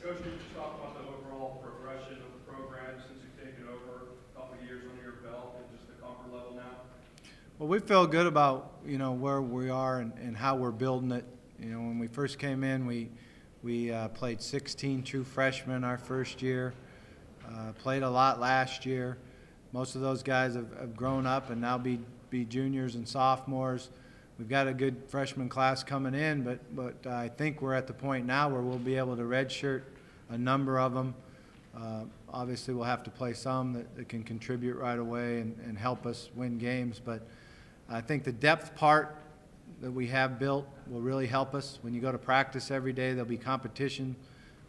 Coach, can you just talk about the overall progression of the program since you've taken over, a couple of years under your belt, and just the comfort level now? Well, we feel good about where we are and how we're building it. When we first came in, we played 16 true freshmen our first year. Played a lot last year. Most of those guys have grown up and now be juniors and sophomores. We've got a good freshman class coming in, but I think we're at the point now where we'll be able to redshirt a number of them. Obviously, we'll have to play some that can contribute right away and help us win games. But I think the depth part that we have built will really help us. When you go to practice every day, there'll be competition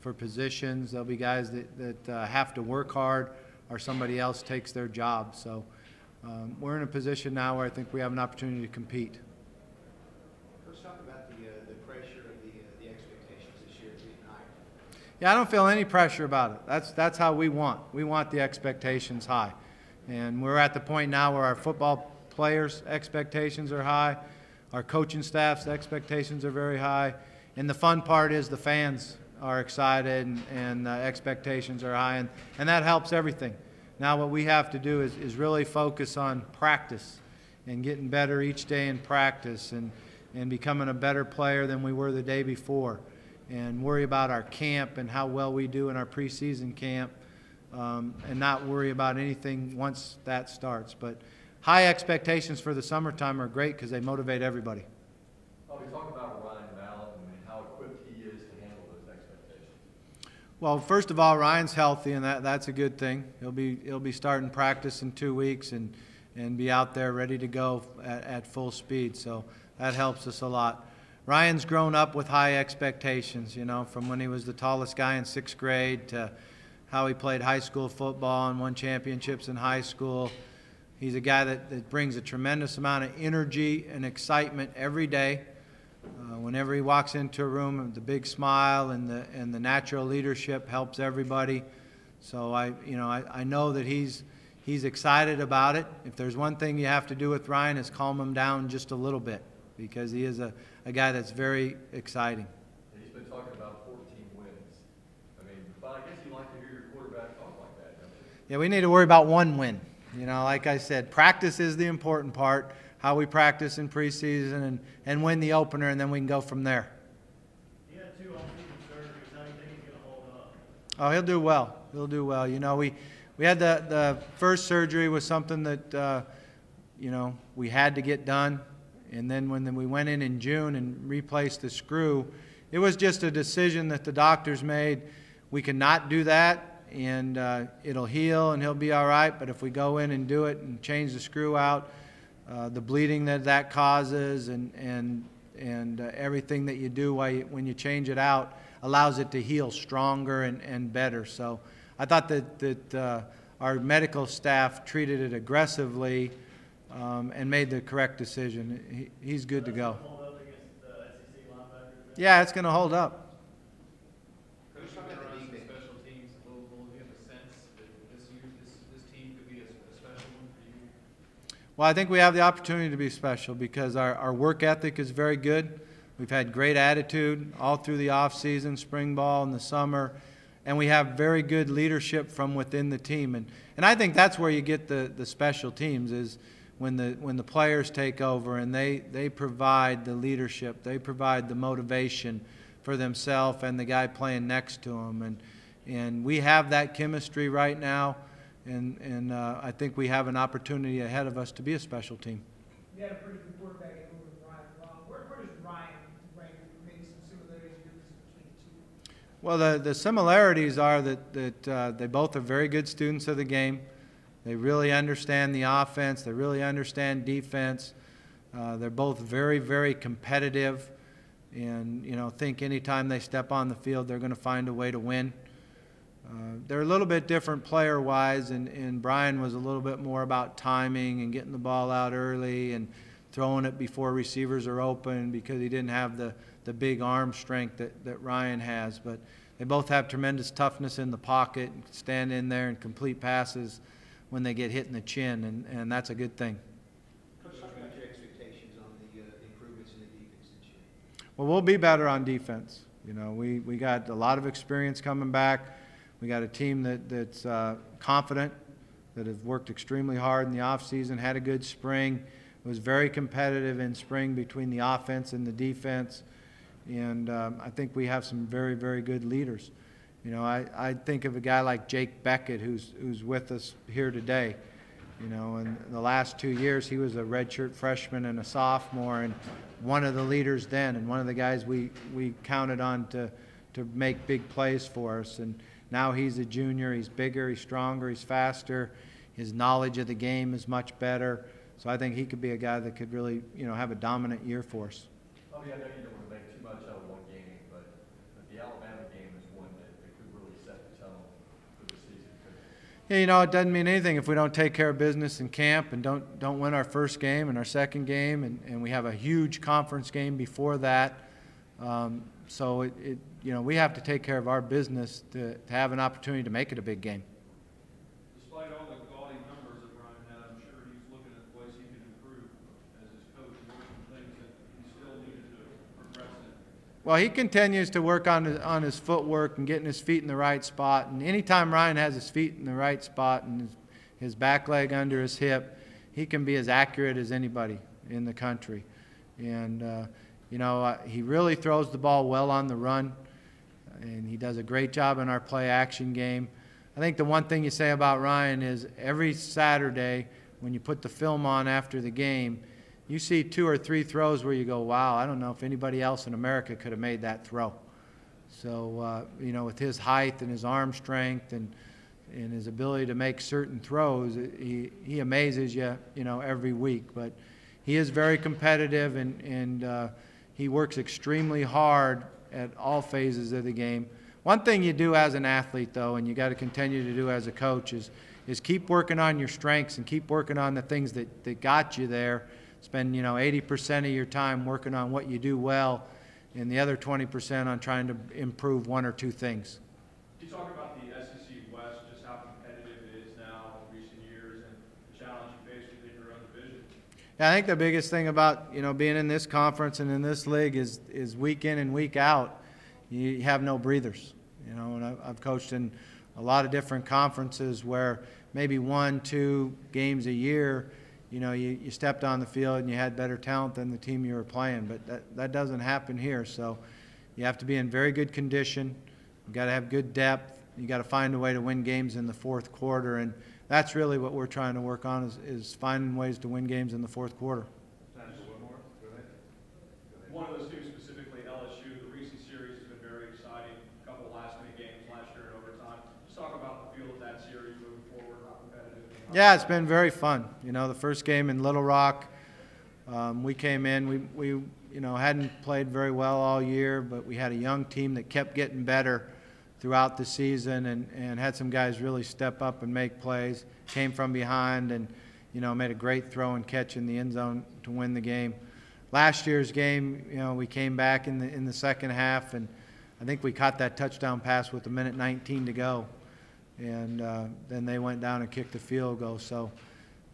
for positions. There'll be guys that have to work hard or somebody else takes their job. So we're in a position now where I think we have an opportunity to compete. Let's talk about the pressure of the expectations this year being high. Yeah, I don't feel any pressure about it. That's how we want. We want the expectations high. And we're at the point now where our football players' expectations are high. Our coaching staff's expectations are very high. And the fun part is the fans are excited and expectations are high. And that helps everything. Now what we have to do is really focus on practice and getting better each day in practice and becoming a better player than we were the day before. And worry about our camp and how well we do in our preseason camp and not worry about anything once that starts. But high expectations for the summertime are great because they motivate everybody. Bobby, talk about Ryan Mallett and how equipped he is to handle those expectations. Well, first of all, Ryan's healthy, and that's a good thing. He'll be starting practice in 2 weeks and be out there ready to go at full speed. So that helps us a lot. Ryan's grown up with high expectations, from when he was the tallest guy in 6th grade to how he played high school football and won championships in high school. He's a guy that brings a tremendous amount of energy and excitement every day. Whenever he walks into a room, the big smile and the natural leadership helps everybody. So I know that he's excited about it. If there's one thing you have to do with Ryan is calm him down just a little bit because he is a guy that's very exciting. And he's been talking about 14 wins. But I guess you like to hear your quarterback talk like that, don't you? Yeah, we need to worry about one win. Like I said, practice is the important part, how we practice in preseason and win the opener, and then we can go from there. He had 2 off-season surgeries. How do you think he's going to hold up? Oh, he'll do well. He'll do well. We had the first surgery was something that, we had to get done. And then when we went in June and replaced the screw, it was just a decision that the doctors made. We cannot do that. And it'll heal and he'll be all right. But if we go in and do it and change the screw out, the bleeding that causes and everything that you do when you change it out allows it to heal stronger and better. So I thought that our medical staff treated it aggressively and made the correct decision. He's good to go. Hold up against the SEC linebackers? Yeah, it's going to hold up. Well, I think we have the opportunity to be special because our work ethic is very good. We've had great attitude all through the off-season, spring ball, and the summer, and we have very good leadership from within the team. And I think that's where you get the special teams is when the players take over and they provide the leadership, they provide the motivation for themselves and the guy playing next to them. And we have that chemistry right now. And I think we have an opportunity ahead of us to be a special team. You had a pretty good quarterback over with Ryan. Where does Ryan rank? Maybe some similarities between the two? Well, the similarities are that they both are very good students of the game. They really understand the offense. They really understand defense. They're both very, very competitive, and think anytime they step on the field, they're going to find a way to win. They're a little bit different player-wise, and Brian was a little bit more about timing and getting the ball out early and throwing it before receivers are open because he didn't have the big arm strength that Ryan has. But they both have tremendous toughness in the pocket and stand in there and complete passes when they get hit in the chin, and that's a good thing. Coach, talk about your expectations on the improvements in the defense this year. Well, we'll be better on defense. You know, we got a lot of experience coming back. We got a team that's confident, that have worked extremely hard in the offseason, had a good spring, was very competitive in spring between the offense and the defense. And I think we have some very, very good leaders. You know, I think of a guy like Jake Beckett, who's with us here today. You know, in the last 2 years, he was a redshirt freshman and a sophomore, and one of the leaders then, and one of the guys we counted on to make big plays for us. And now he's a junior. He's bigger, he's stronger, he's faster. His knowledge of the game is much better. So I think he could be a guy that could really, you know, have a dominant year for us. I mean, I know you don't want to make too much out of one game, but the Alabama game is one that could really set the tone for the season. Yeah, you know, it doesn't mean anything if we don't take care of business in camp and don't win our first game and our second game, and we have a huge conference game before that. So you know, we have to take care of our business to have an opportunity to make it a big game. Despite all the gaudy numbers that Ryan had, I'm sure he's looking at ways he can improve as his coach. What are some things that he still needed to progress in? Well, he continues to work on his footwork and getting his feet in the right spot. And anytime Ryan has his feet in the right spot and his back leg under his hip, he can be as accurate as anybody in the country. And you know, he really throws the ball well on the run, and he does a great job in our play-action game. I think the one thing you say about Ryan is every Saturday when you put the film on after the game, you see 2 or 3 throws where you go, wow, I don't know if anybody else in America could have made that throw. So, you know, with his height and his arm strength and his ability to make certain throws, he amazes you, you know, every week. But he is very competitive, and he works extremely hard at all phases of the game. One thing you do as an athlete, though, and you got to continue to do as a coach, is keep working on your strengths and keep working on the things that got you there. Spend, you know, 80% of your time working on what you do well, and the other 20% on trying to improve 1 or 2 things. Can you talk about the SEC West, just how competitive it is now in recent years, and the challenge you face within your own division? Yeah, I think the biggest thing about, you know, being in this conference and in this league is week in and week out, you have no breathers. You know, and I've coached in a lot of different conferences where maybe 1, 2 games a year, you know, you stepped on the field and you had better talent than the team you were playing, but that doesn't happen here. So you have to be in very good condition. You've got to have good depth. You got to find a way to win games in the fourth quarter, and that's really what we're trying to work on is finding ways to win games in the fourth quarter. Time for one more. Go ahead. One of those teams, specifically LSU, the recent series has been very exciting. A couple of last-minute games last year in overtime. Just talk about the feel of that series moving forward, how competitive. Yeah, it's been very fun. You know, the first game in Little Rock, we came in, we you know, hadn't played very well all year, but we had a young team that kept getting better throughout the season, and had some guys really step up and make plays, came from behind, and, you know, made a great throw and catch in the end zone to win the game. Last year's game, you know, we came back in the second half, and I think we caught that touchdown pass with 1:19 to go, and then they went down and kicked the field goal. So,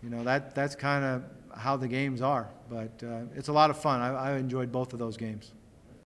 you know, that's kind of how the games are, but it's a lot of fun. I enjoyed both of those games.